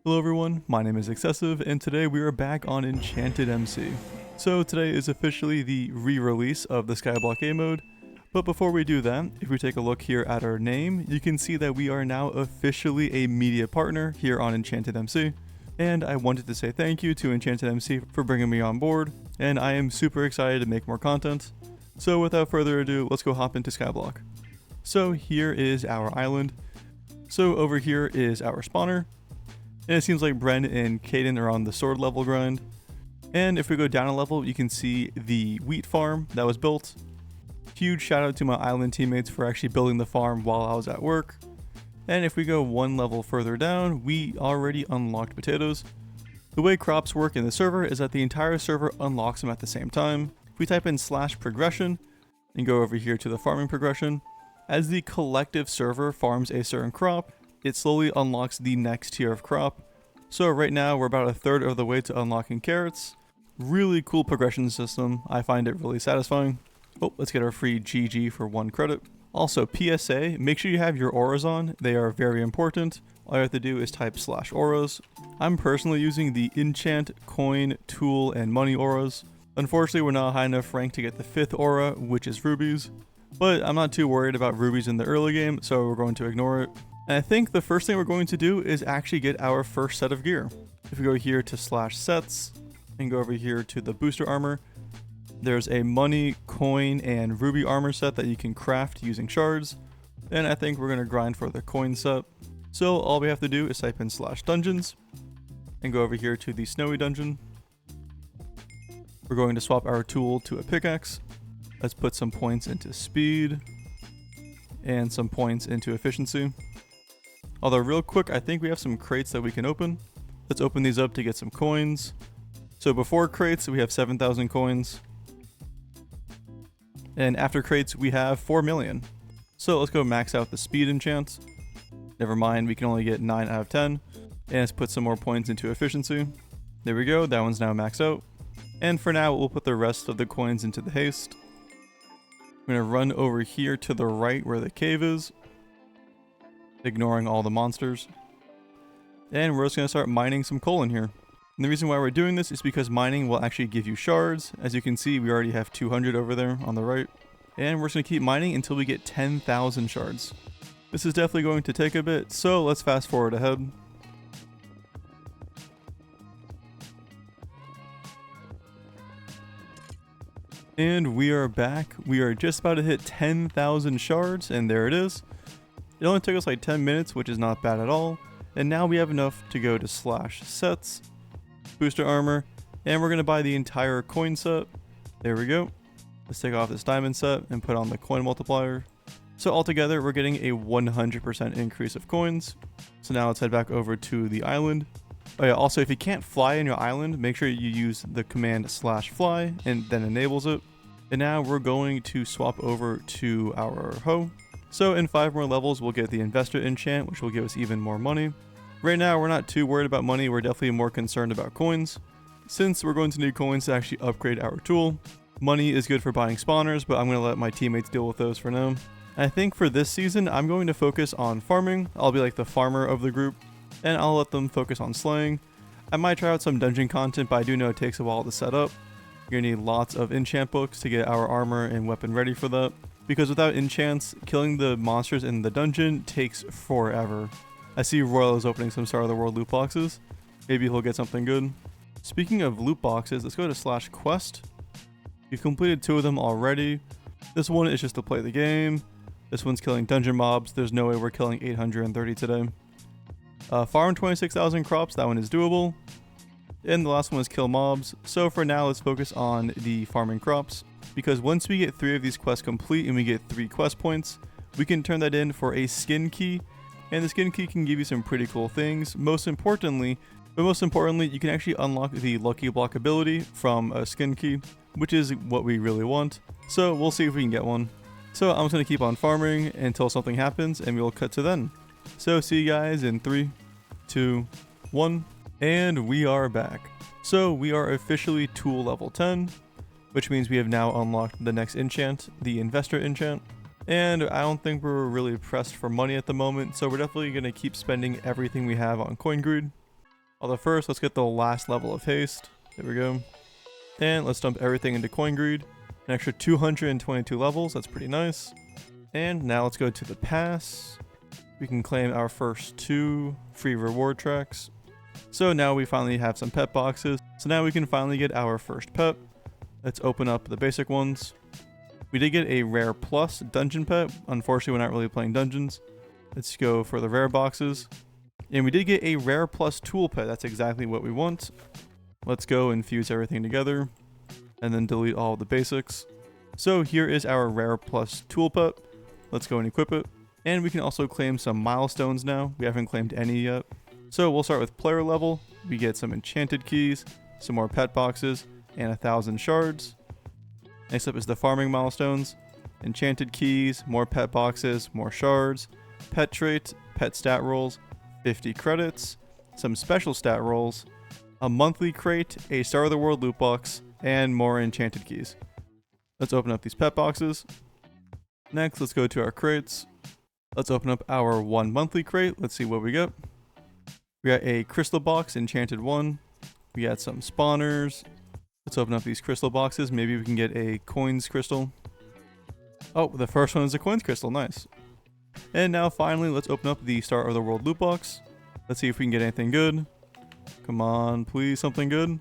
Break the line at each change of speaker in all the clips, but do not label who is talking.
Hello everyone, my name is Excessive, and today we are back on EnchantedMC. So today is officially the re-release of the Skyblock game mode, but before we do that, if we take a look here at our name, you can see that we are now officially a media partner here on EnchantedMC, and I wanted to say thank you to EnchantedMC for bringing me on board, and I am super excited to make more content. So without further ado, let's go hop into Skyblock. So here is our island. So over here is our spawner. And it seems like Bren and Caden are on the sword level grind. And if we go down a level, you can see the wheat farm that was built. Huge shout out to my island teammates for actually building the farm while I was at work. And if we go one level further down, we already unlocked potatoes. The way crops work in the server is that the entire server unlocks them at the same time. If we type in /progression and go over here to the farming progression, as the collective server farms a certain crop, it slowly unlocks the next tier of crop. So right now we're about a third of the way to unlocking carrots. Really cool progression system. I find it really satisfying. Oh, let's get our free GG for 1 credit. Also, PSA, make sure you have your auras on. They are very important. All you have to do is type /auras. I'm personally using the enchant, coin, tool, and money auras. Unfortunately, we're not high enough rank to get the 5th aura, which is rubies. But I'm not too worried about rubies in the early game, so we're going to ignore it. And I think the first thing we're going to do is actually get our first set of gear. If we go here to /sets and go over here to the booster armor, there's a money, coin, and ruby armor set that you can craft using shards. And I think we're going to grind for the coin set. So all we have to do is type in /dungeons and go over here to the snowy dungeon. We're going to swap our tool to a pickaxe. Let's put some points into speed and some points into efficiency. Although real quick, I think we have some crates that we can open. Let's open these up to get some coins. So before crates, we have 7,000 coins. And after crates, we have 4 million. So let's go max out the speed enchant. Never mind, we can only get 9 out of 10. And let's put some more points into efficiency. There we go, that one's now maxed out. And for now, we'll put the rest of the coins into the haste. I'm gonna run over here to the right where the cave is, ignoring all the monsters. And we're just going to start mining some coal in here. And the reason why we're doing this is because mining will actually give you shards. As you can see, we already have 200 over there on the right. And we're just going to keep mining until we get 10,000 shards. This is definitely going to take a bit, so let's fast forward ahead. And we are back. We are just about to hit 10,000 shards, and there it is. It only took us like 10 minutes, which is not bad at all. And now we have enough to go to /sets, booster armor, and we're going to buy the entire coin set. There we go. Let's take off this diamond set and put on the coin multiplier. So altogether, we're getting a 100% increase of coins. So now let's head back over to the island. Oh yeah, also if you can't fly in your island, make sure you use the command /fly and then enables it. And now we're going to swap over to our hoe. So in 5 more levels, we'll get the investor enchant, which will give us even more money. Right now, we're not too worried about money. We're definitely more concerned about coins, since we're going to need coins to actually upgrade our tool. Money is good for buying spawners, but I'm going to let my teammates deal with those for now. And I think for this season, I'm going to focus on farming. I'll be like the farmer of the group, and I'll let them focus on slaying. I might try out some dungeon content, but I do know it takes a while to set up. You're going to need lots of enchant books to get our armor and weapon ready for that. Because without enchants, killing the monsters in the dungeon takes forever. I see Royal is opening some Star of the World loot boxes. Maybe he'll get something good. Speaking of loot boxes, let's go to /quest. We've completed 2 of them already. This one is just to play the game. This one's killing dungeon mobs. There's no way we're killing 830 today. Farm 26,000 crops, that one is doable. And the last one is kill mobs. So for now, let's focus on the farming crops. Because once we get 3 of these quests complete and we get 3 quest points, we can turn that in for a skin key. And the skin key can give you some pretty cool things. Most importantly, you can actually unlock the lucky block ability from a skin key, which is what we really want. So we'll see if we can get one. So I'm just going to keep on farming until something happens, and we'll cut to then. So see you guys in 3, 2, 1, and we are back. So we are officially tool level 10. Which means we have now unlocked the next enchant, the investor enchant. And I don't think we're really pressed for money at the moment, so we're definitely going to keep spending everything we have on coin greed. Although first, let's get the last level of haste. There we go. And let's dump everything into coin greed. An extra 222 levels, that's pretty nice. And now let's go to the pass. We can claim our first 2 free reward tracks. So now we finally have some pet boxes. So now we can finally get our first pet. Let's open up the basic ones. We did get a rare plus dungeon pet. Unfortunately, we're not really playing dungeons. Let's go for the rare boxes. And we did get a rare plus tool pet. That's exactly what we want. Let's go and fuse everything together and then delete all the basics. So here is our rare plus tool pet. Let's go and equip it. And we can also claim some milestones now. We haven't claimed any yet. So we'll start with player level. We get some enchanted keys, some more pet boxes, and 1,000 shards. Next up is the farming milestones. Enchanted keys, more pet boxes, more shards, pet trait, pet stat rolls, 50 credits, some special stat rolls, a monthly crate, a Star of the World loot box, and more enchanted keys. Let's open up these pet boxes. Next, let's go to our crates. Let's open up our 1 monthly crate. Let's see what we get. We got a crystal box, enchanted 1. We got some spawners. Let's open up these crystal boxes. Maybe we can get a coins crystal. Oh, the first one is a coins crystal. Nice. And now finally, let's open up the Star of the World loot box. Let's see if we can get anything good. Come on, please, something good.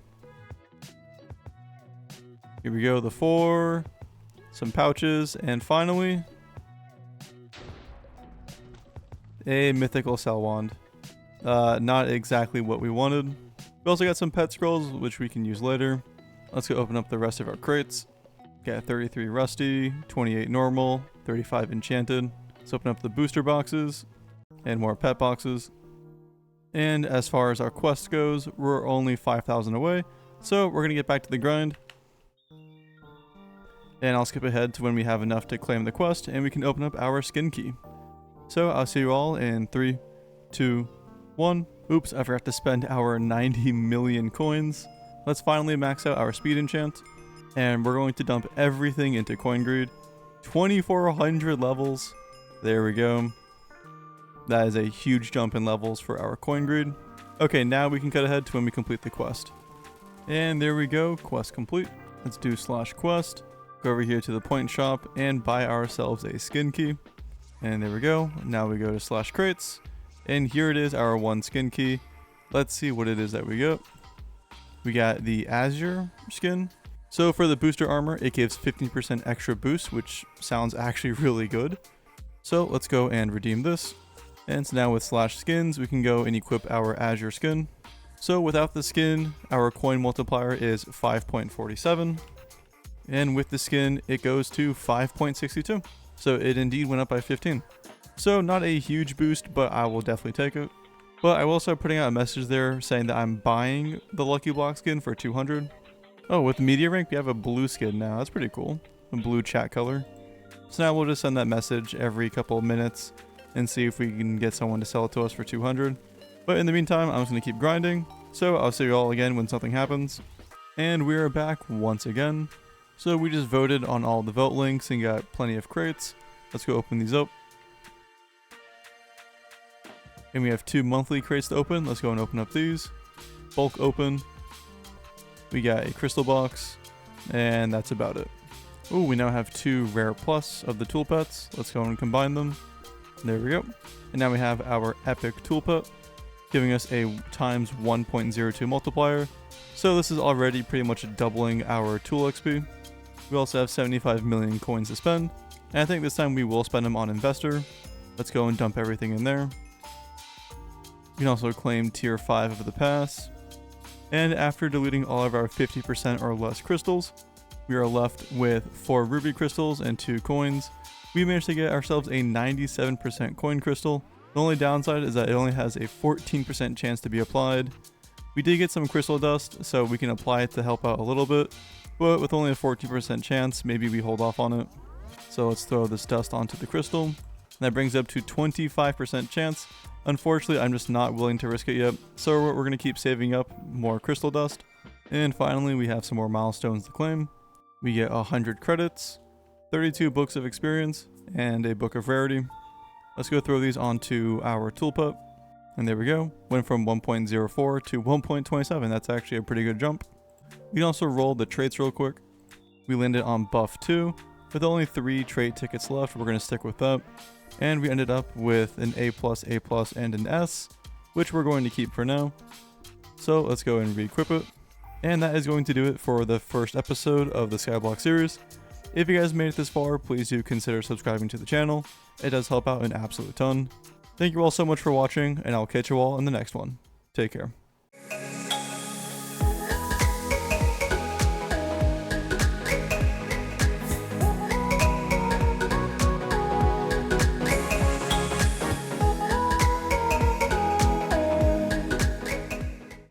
Here we go, the 4. Some pouches, and finally, a mythical cell wand. Not exactly what we wanted. We also got some pet scrolls, which we can use later. Let's go open up the rest of our crates. Got 33 rusty, 28 normal, 35 enchanted. Let's open up the booster boxes and more pet boxes. And as far as our quest goes, we're only 5,000 away. So we're going to get back to the grind. And I'll skip ahead to when we have enough to claim the quest and we can open up our skin key. So I'll see you all in 3, 2, 1. Oops, I forgot to spend our 90 million coins. Let's finally max out our speed enchant. And we're going to dump everything into coin greed. 2,400 levels. There we go. That is a huge jump in levels for our coin greed. Okay, now we can cut ahead to when we complete the quest. And there we go, quest complete. Let's do /quest. Go over here to the point shop and buy ourselves a skin key. And there we go. Now we go to /crates. And here it is, our 1 skin key. Let's see what it is that we get. We got the azure skin. So for the booster armor, it gives 15% extra boost, which sounds actually really good. So let's go and redeem this. And so now with /skins, we can go and equip our azure skin. So without the skin, our coin multiplier is 5.47. And with the skin, it goes to 5.62. So it indeed went up by 15. So not a huge boost, but I will definitely take it. But I will start putting out a message there saying that I'm buying the Lucky Block skin for 200. Oh, with media rank, we have a blue skin now. That's pretty cool. A blue chat color. So now we'll just send that message every couple of minutes and see if we can get someone to sell it to us for 200. But in the meantime, I'm just going to keep grinding. So I'll see you all again when something happens. And we are back once again. So we just voted on all the vote links and got plenty of crates. Let's go open these up. And we have 2 monthly crates to open. Let's go and open up these. Bulk open. We got a crystal box. And that's about it. Ooh, we now have 2 rare plus of the tool pets. Let's go and combine them. There we go. And now we have our epic tool pet, giving us a times 1.02 multiplier. So this is already pretty much doubling our tool XP. We also have 75 million coins to spend. And I think this time we will spend them on investor. Let's go and dump everything in there. You can also claim tier 5 of the pass. And after deleting all of our 50% or less crystals, we are left with 4 ruby crystals and 2 coins. We managed to get ourselves a 97% coin crystal. The only downside is that it only has a 14% chance to be applied. We did get some crystal dust, so we can apply it to help out a little bit, but with only a 14% chance, maybe we hold off on it. So let's throw this dust onto the crystal. That brings up to 25% chance. Unfortunately, I'm just not willing to risk it yet, so we're going to keep saving up more crystal dust. And finally, we have some more milestones to claim. We get 100 credits, 32 books of experience, and a book of rarity. Let's go throw these onto our tool pet. And there we go. Went from 1.04 to 1.27. That's actually a pretty good jump. We can also roll the traits real quick. We landed on buff 2. With only 3 trait tickets left, we're going to stick with that. And we ended up with an A+, A+, and an S, which we're going to keep for now. So let's go and re-equip it. And that is going to do it for the first episode of the Skyblock series. If you guys made it this far, please do consider subscribing to the channel. It does help out an absolute ton. Thank you all so much for watching, and I'll catch you all in the next one. Take care.